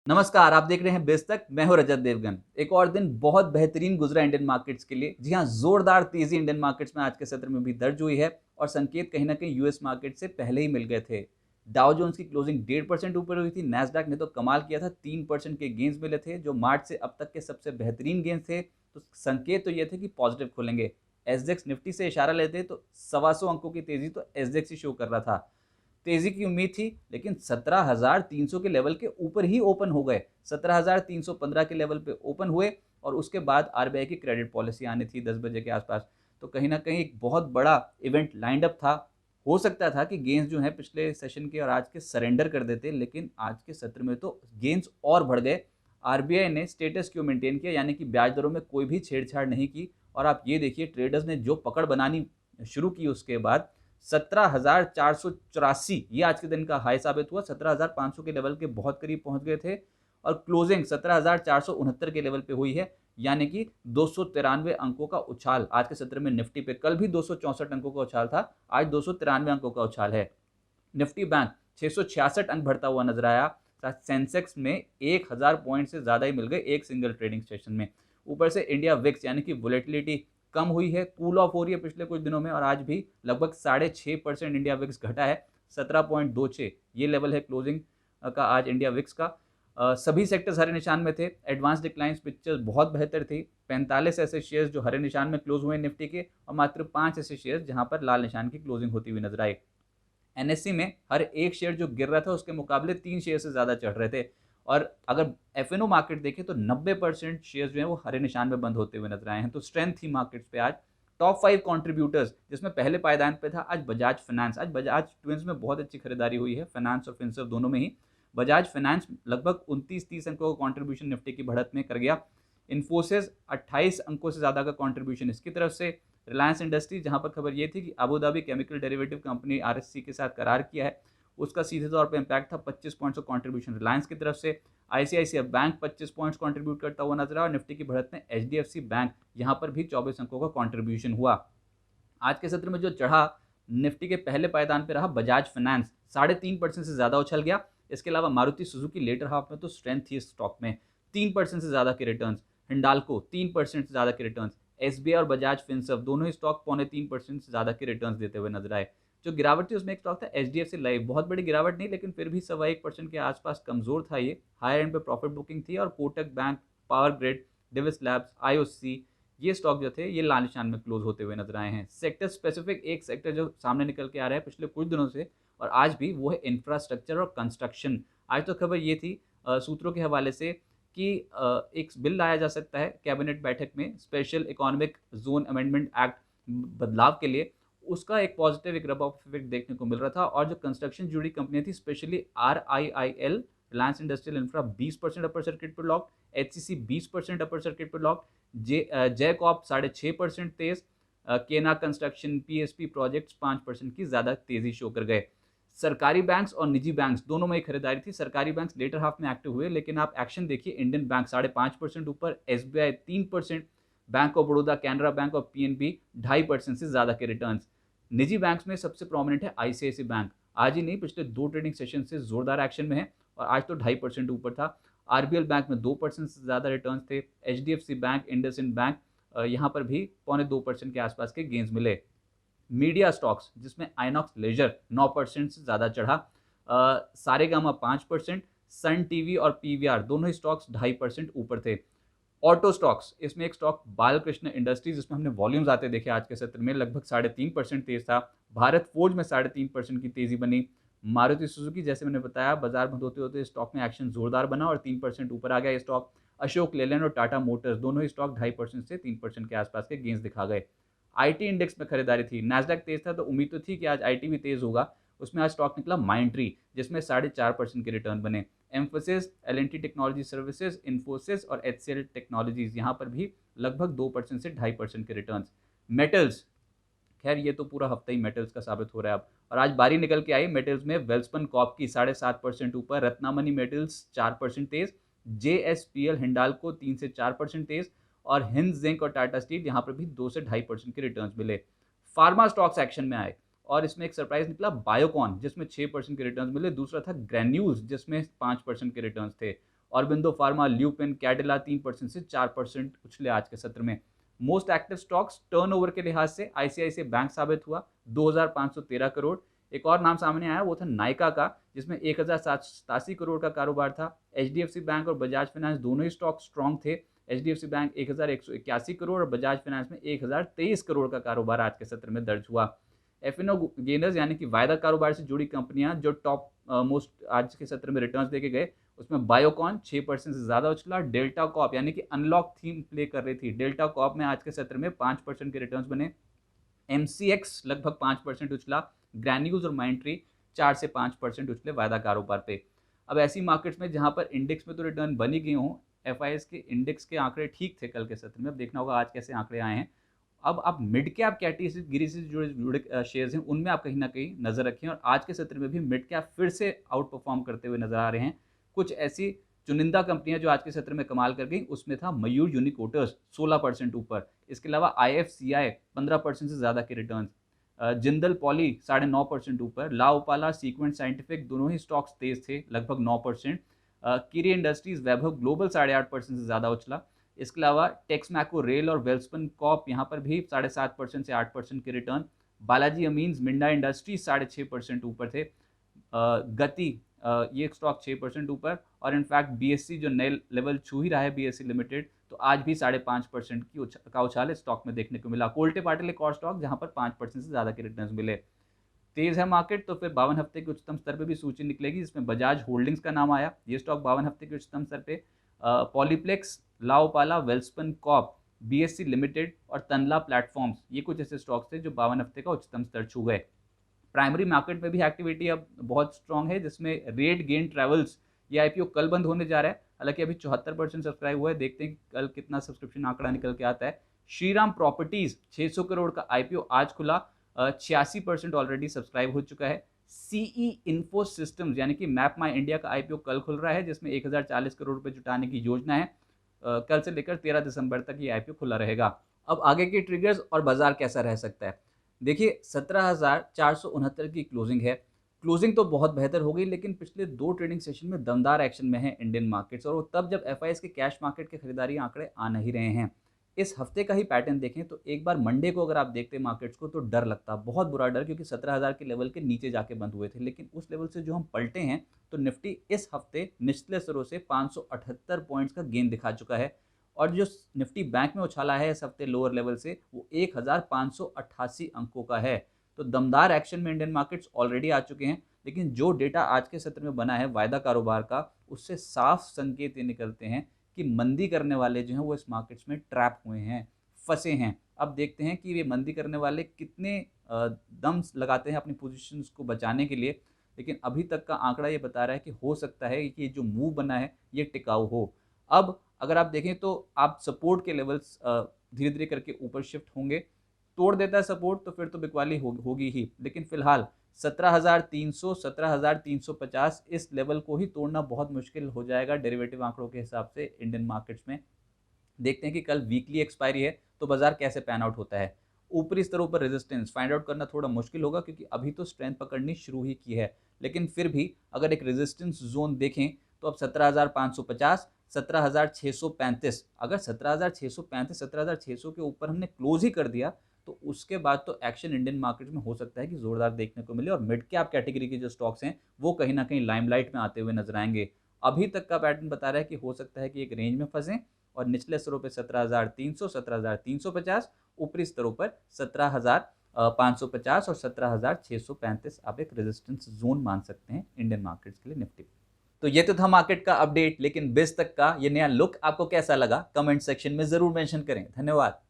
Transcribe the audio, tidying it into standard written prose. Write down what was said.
नमस्कार, आप देख रहे हैं बेस तक। मैं हूं रजत देवगन। एक और दिन बहुत बेहतरीन गुजरा इंडियन मार्केट्स के लिए। जी हां, जोरदार तेजी इंडियन मार्केट्स में आज के सत्र में भी दर्ज हुई है और संकेत कहीं ना कहीं यूएस मार्केट से पहले ही मिल गए थे। डाउ जोन्स की क्लोजिंग 1.5% ऊपर हुई थी। नैस्डैक ने तो कमाल किया था, 3% के गेंस मिले थे, जो मार्च से अब तक के सबसे बेहतरीन गेंस थे। तो संकेत तो ये थे कि पॉजिटिव खुलेंगे। एसडेक्स निफ्टी से इशारा लेते तो 125 अंकों की तेजी तो एसडेक्स ही शो कर रहा था। तेजी की उम्मीद थी, लेकिन 17,300 के लेवल के ऊपर ही ओपन हो गए। 17,315 के लेवल पे ओपन हुए और उसके बाद आरबीआई की क्रेडिट पॉलिसी आनी थी 10 बजे के आसपास। तो कहीं ना कहीं एक बहुत बड़ा इवेंट लाइंड अप था। हो सकता था कि गेंस जो है पिछले सेशन के और आज के सरेंडर कर देते, लेकिन आज के सत्र में तो गेंस और बढ़ गए। आरबीआई ने स्टेटस क्यू मेंटेन किया, यानी कि ब्याज दरों में कोई भी छेड़छाड़ नहीं की। और आप ये देखिए, ट्रेडर्स ने जो पकड़ बनानी शुरू की उसके बाद 17,484 ये आज के दिन का हाई साबित हुआ। 17,500 के लेवल के बहुत करीब पहुंच गए थे और क्लोजिंग 17,469 के लेवल पे हुई है, यानी कि 293 अंकों का उछाल आज के सत्र में निफ्टी पे। कल भी 264 अंकों का उछाल था, आज 293 अंकों का उछाल है। निफ्टी बैंक 666 अंक बढ़ता हुआ नजर आया। सेंसेक्स में 1,000 पॉइंट से ज्यादा ही मिल गए एक सिंगल ट्रेडिंग सेशन में। ऊपर से इंडिया विक्स यानी कि वोलेटिलिटी कम हुई है, कूल ऑफ हो रही है पिछले कुछ दिनों में, और आज भी लगभग 6.5% इंडिया विक्स घटा है। 17.26 ये लेवल है क्लोजिंग का आज इंडिया विक्स का। सभी सेक्टर्स हरे निशान में थे। एडवांस डिक्लाइंस पिक्चर्स बहुत बेहतर थी। 45 ऐसे शेयर्स जो हरे निशान में क्लोज हुए निफ्टी के, और मात्र 5 ऐसे शेयर्स जहां पर लाल निशान की क्लोजिंग होती हुई नजर आई। एनएससी में हर एक शेयर जो गिर रहा था उसके मुकाबले 3 शेयर से ज्यादा चढ़ रहे थे। और अगर एफएनओ मार्केट देखें तो 90% शेयर जो है वो हरे निशान में बंद होते हुए नजर आए हैं। तो स्ट्रेंथ थी मार्केट्स पे आज। टॉप 5 कॉन्ट्रीब्यूटर्स जिसमें पहले पायदान पे था आज बजाज फाइनेंस। आज बजाज ट्विंस में बहुत अच्छी खरीदारी हुई है, फाइनेंस और फिनसर्व दोनों में ही। बजाज फाइनेंस लगभग 29-30 अंकों का कॉन्ट्रीब्यूशन निफ्टी की बढ़त में कर गया। इन्फोसिस 28 अंकों से ज्यादा का कॉन्ट्रीब्यूशन इसकी तरफ से। रिलायंस इंडस्ट्री, जहां पर खबर ये थी कि Abu Dhabi chemical derivative company RSC के साथ करार किया है, उसका सीधे तौर पर इंपैक्ट था। 25 पॉइंट्स का कॉन्ट्रीब्यूशन रिलायंस की तरफ से। आईसीआईसीआई बैंक 25 पॉइंट्स कंट्रीब्यूट करता हुआ नजर आया, और निफ्टी की बढ़त में एचडीएफसी बैंक यहां पर भी 24 अंकों का कॉन्ट्रीब्यूशन हुआ। आज के सत्र में जो चढ़ा निफ्टी के पहले पायदान पर रहा बजाज फाइनेंस, 3.5% से ज्यादा उछल गया। इसके अलावा मारुति सुजुकी लेटर हाफ में तो स्ट्रेंथ थी इस स्टॉक में, 3% से ज्यादा के रिटर्न। हिंडाल्को 3% से ज्यादा के रिटर्न। एसबीआई और बजाज फिनसर्व दोनों ही स्टॉक 2.25% से ज्यादा के रिटर्न देते हुए नजर आए। जो गिरावट थी उसमें एक स्टॉक था एचडीएफसी लाइफ, बहुत बड़ी गिरावट नहीं, लेकिन फिर भी 1.25% के आसपास कमजोर था ये। हायर एंड पे प्रॉफिट बुकिंग थी। और Kotak bank, power grid, Divi's labs, IOC, ये स्टॉक जो थे ये लाल निशान में क्लोज होते हुए नजर आए हैं। सेक्टर स्पेसिफिक एक सेक्टर जो सामने निकल के आ रहा है पिछले कुछ दिनों से और आज भी, वो है इंफ्रास्ट्रक्चर और कंस्ट्रक्शन। आज तो खबर ये थी सूत्रों के हवाले से कि एक बिल लाया जा सकता है कैबिनेट बैठक में, special economic zone amendment act बदलाव के लिए। उसका एक पॉजिटिव एक रब ऑफ इफेक्ट देखने को मिल रहा था। और जो कंस्ट्रक्शन जुड़ी कंपनियां थी, specially RIIL, Reliance industrial infra, 20% upper circuit पर लॉक। HCC 20% अपर सर्किट पर लॉक। जयकॉप 6.5% तेज। केना कंस्ट्रक्शन, PSP प्रोजेक्ट्स 5% की ज्यादा तेजी शो कर गए। सरकारी बैंक्स और निजी बैंक्स दोनों में खरीदारी थी। सरकारी बैंक्स लेटर हाफ में एक्टिव हुए, लेकिन आप एक्शन देखिए, इंडियन बैंक 5.5% ऊपर, SBI 3%, bank of Baroda, Canara bank और PNB 2.5% से ज्यादा के रिटर्न। निजी बैंक्स में सबसे प्रोमिनेंट है आईसीआईसी बैंक। आज ही नहीं, पिछले 2 ट्रेडिंग सेशन से जोरदार एक्शन में है और आज तो 2.5% ऊपर था। आरबीएल बैंक में 2% से ज्यादा रिटर्न थे। एचडीएफसी बैंक, इंडसइंड बैंक, यहाँ पर भी 2.25% के आसपास के गेंस मिले। मीडिया स्टॉक्स जिसमें आइनॉक्स लेजर 9% से ज्यादा चढ़ा। सारेगामा 5%, सन टीवी और पीवीआर दोनों ही स्टॉक्स 2.5% ऊपर थे। ऑटो स्टॉक्स, इसमें एक स्टॉक बालकृष्ण इंडस्ट्रीज, जिसमें हमने वॉल्यूम्स आते देखे आज के सत्र में, लगभग 3.5% तेज था। भारत फोर्ज में 3.5% की तेजी बनी। मारुति सुजुकी, जैसे मैंने बताया, बाजार बंद होते होते स्टॉक में एक्शन जोरदार बना और 3% ऊपर आ गया ये स्टॉक। अशोक लेलैंड और टाटा मोटर्स दोनों ही स्टॉक 2.5% से 3% के आसपास के गेंस दिखा गए। आईटी इंडेक्स में खरीदारी थी। नैस्डैक तेज था तो उम्मीद तो थी कि आज आईटी भी तेज होगा। उसमें आज स्टॉक निकला माइंडट्री, जिसमें 4.5% के रिटर्न बने। Emphasis, L&T technology services, Infosys और HCL टेक्नोलॉजीज, यहाँ पर भी लगभग 2% से 2.5% के रिटर्न। मेटल्स, खैर ये तो पूरा हफ्ता ही मेटल्स का साबित हो रहा है अब। और आज बारी निकल के आई मेटल्स में। वेल्सपन कॉप की 7.5% ऊपर, रत्नामनी मेटल्स 4% तेज, JSPL हिंडाल्को 3 से 4% तेज, और हिंद जिंक और टाटा स्टील यहाँ पर भी 2 से 2.5% के रिटर्न्स मिले। फार्मा स्टॉक्स एक्शन में आए और इसमें एक सरप्राइज निकला, बायोकॉन जिसमें 6% के रिटर्न्स मिले। दूसरा था ग्रैन्यूल्स जिसमें 5% के रिटर्न्स थे। ऑरबिंदो फार्मा, ल्यूपिन, कैडिला 3% से 4% उछले आज के सत्र में। मोस्ट एक्टिव स्टॉक्स टर्नओवर के लिहाज से आईसीआईसीआई बैंक साबित हुआ 2513 करोड़। एक और नाम सामने आया वो था नायका का, जिसमें 1787 करोड़ का कारोबार था। एचडीएफसी बैंक और बजाज फाइनेंस दोनों ही स्टॉक स्ट्रॉन्ग थे। एचडीएफसी बैंक 1181 करोड़ और बजाज फाइनेंस में 1023 करोड़ का कारोबार आज के सत्र में दर्ज हुआ। एफएनओ गेनर्स यानी कि वायदा कारोबार से जुड़ी कंपनियां जो टॉप मोस्ट आज के सत्र में रिटर्न्स देके गए, उसमें बायोकॉन 6% से ज़्यादा उछला। डेल्टा कॉप यानी कि अनलॉक थीम प्ले कर रही थी, डेल्टा कॉप में आज के सत्र में 5% के रिटर्न्स बने। एमसीएक्स लगभग 5% उछला। ग्रैन्यूल्स और माइंट्री 4 से 5% उछले वायदा कारोबार पे। अब ऐसी मार्केट्स में जहां पर इंडेक्स में तो रिटर्न बन ही गए हों, एफआईएस के इंडेक्स के आंकड़े ठीक थे कल के सत्र में। अब देखना होगा आज कैसे आंकड़े आए हैं। अब आप मिड कैप कैटेगरी से जुड़े शेयर्स हैं, उनमें आप कहीं ना कहीं नजर रखें, और आज के सत्र में भी मिड कैप फिर से आउट परफॉर्म करते हुए नजर आ रहे हैं। कुछ ऐसी चुनिंदा कंपनियां जो आज के सत्र में कमाल कर गई, उसमें था मयूर यूनिकोटर्स 16% ऊपर। इसके अलावा आईएफसीआई 15% से ज़्यादा के रिटर्न। जिंदल पॉली 9.5% ऊपर। लाओपाला, सीक्वेंट साइंटिफिक दोनों ही स्टॉक्स तेज थे, लगभग 9%। किरी इंडस्ट्रीज, वैभव ग्लोबल 8.5% से ज़्यादा उछला। इसके अलावा टेक्समैको रेल और वेल्सपन कॉप यहाँ पर भी 7.5% से 8% के return. Balaji amines, Minda industries 6.5% ऊपर थे। गति ये स्टॉक 6% ऊपर, और इनफैक्ट बीएससी जो नए लेवल छू ही रहा है, बीएससी लिमिटेड, तो आज भी 5.5% का उछाल स्टॉक में देखने को मिला। कोल्टे पाटिल एक और स्टॉक जहां पर 5% से ज़्यादा के रिटर्न मिले। तेज है मार्केट तो फिर 52 हफ्ते के उच्चतम स्तर पे भी सूची निकलेगी, जिसमें बजाज होल्डिंग्स का नाम आया। ये स्टॉक 52 हफ्ते के उच्चतम स्तर पे। Polyplex, La Opala, Welspun corp, BSC limited और तनला प्लेटफॉर्म्स, ये कुछ ऐसे स्टॉक्स थे जो 52 हफ्ते का उच्चतम स्तर छू गए। प्राइमरी मार्केट में भी एक्टिविटी अब बहुत स्ट्रांग है, जिसमें रेड गेन ट्रेवल्स, ये आईपीओ कल बंद होने जा रहा है, हालांकि अभी 74% सब्सक्राइब हुआ है, देखते हैं कल कितना सब्सक्रिप्शन आंकड़ा निकल के आता है। श्रीराम प्रॉपर्टीज 600 करोड़ का आईपीओ आज खुला, 86% ऑलरेडी सब्सक्राइब हो चुका है। सीई इन्फो सिस्टम्स यानी कि मैप माई इंडिया का आईपीओ कल खुल रहा है, जिसमें 1040 करोड़ रुपए जुटाने की योजना है। कल से लेकर 13 दिसंबर तक ये आईपीओ खुला रहेगा। अब आगे के ट्रिगर्स और बाजार कैसा रह सकता है, देखिए 17,469 की क्लोजिंग है। क्लोजिंग तो बहुत बेहतर हो गई, लेकिन पिछले 2 ट्रेडिंग सेशन में दमदार एक्शन में है इंडियन मार्केट्स, और वो तब जब एफआईएस के कैश मार्केट के खरीदारी आंकड़े आ नहीं रहे हैं। इस हफ्ते का ही पैटर्न देखें तो एक बार मंडे को अगर आप देखते मार्केट्स को तो डर लगता, बहुत बुरा डर, क्योंकि 17,000 के लेवल के नीचे जाके बंद हुए थे, लेकिन उस लेवल से जो हम पलटे हैं तो निफ्टी इस हफ्ते निचले स्तरों से 578 पॉइंट्स का गेन दिखा चुका है, और जो निफ्टी बैंक में उछाला है इस हफ्ते लोअर लेवल से वो 1588 अंकों का है। तो दमदार एक्शन में इंडियन मार्केट्स ऑलरेडी आ चुके हैं, लेकिन जो डेटा आज के सत्र में बना है वायदा कारोबार का, उससे साफ संकेत ये निकलते हैं कि मंदी करने वाले जो हैं वो इस मार्केट्स में ट्रैप हुए हैं, फंसे हैं। अब देखते हैं कि ये मंदी करने वाले कितने दम लगाते हैं अपनी पोजीशंस को बचाने के लिए, लेकिन अभी तक का आंकड़ा ये बता रहा है कि हो सकता है कि जो मूव बना है ये टिकाऊ हो। अब अगर आप देखें तो आप सपोर्ट के लेवल्स धीरे धीरे करके ऊपर शिफ्ट होंगे, तोड़ देता है सपोर्ट तो फिर तो बिकवाली होगी ही, लेकिन फिलहाल 17,300, 17,350 इस लेवल को ही तोड़ना बहुत मुश्किल हो जाएगा डेरिवेटिव आंकड़ों के हिसाब से इंडियन मार्केट्स में। देखते हैं कि कल वीकली एक्सपायरी है तो बाजार कैसे पैन आउट होता है। ऊपरी स्तरों पर रेजिस्टेंस फाइंड आउट करना थोड़ा मुश्किल होगा, क्योंकि अभी तो स्ट्रेंथ पकड़नी शुरू ही की है, लेकिन फिर भी अगर एक रेजिस्टेंस जोन देखें तो अब 17,550, 17,635, अगर 17,635, 17,600 के ऊपर हमने क्लोज ही कर दिया तो उसके बाद तो एक्शन इंडियन मार्केट में हो सकता है कि जोरदार देखने को मिले, और मिड कैप कैटेगरी के जो स्टॉक्स हैं वो कहीं ना कहीं लाइमलाइट में आते हुए नजर आएंगे। अभी तक का पैटर्न बता रहा है कि हो सकता है कि एक रेंज में फंसें, और निचले स्तरों पर 17,300, 17,350, ऊपरी स्तरों पर 17,550 और 17,635 आप एक रेजिस्टेंस जोन मान सकते हैं इंडियन मार्केट्स के लिए निफ्टी। तो ये तो था मार्केट का अपडेट, लेकिन बिज तक का ये नया लुक आपको कैसा लगा कमेंट सेक्शन में जरूर मेंशन करें। धन्यवाद।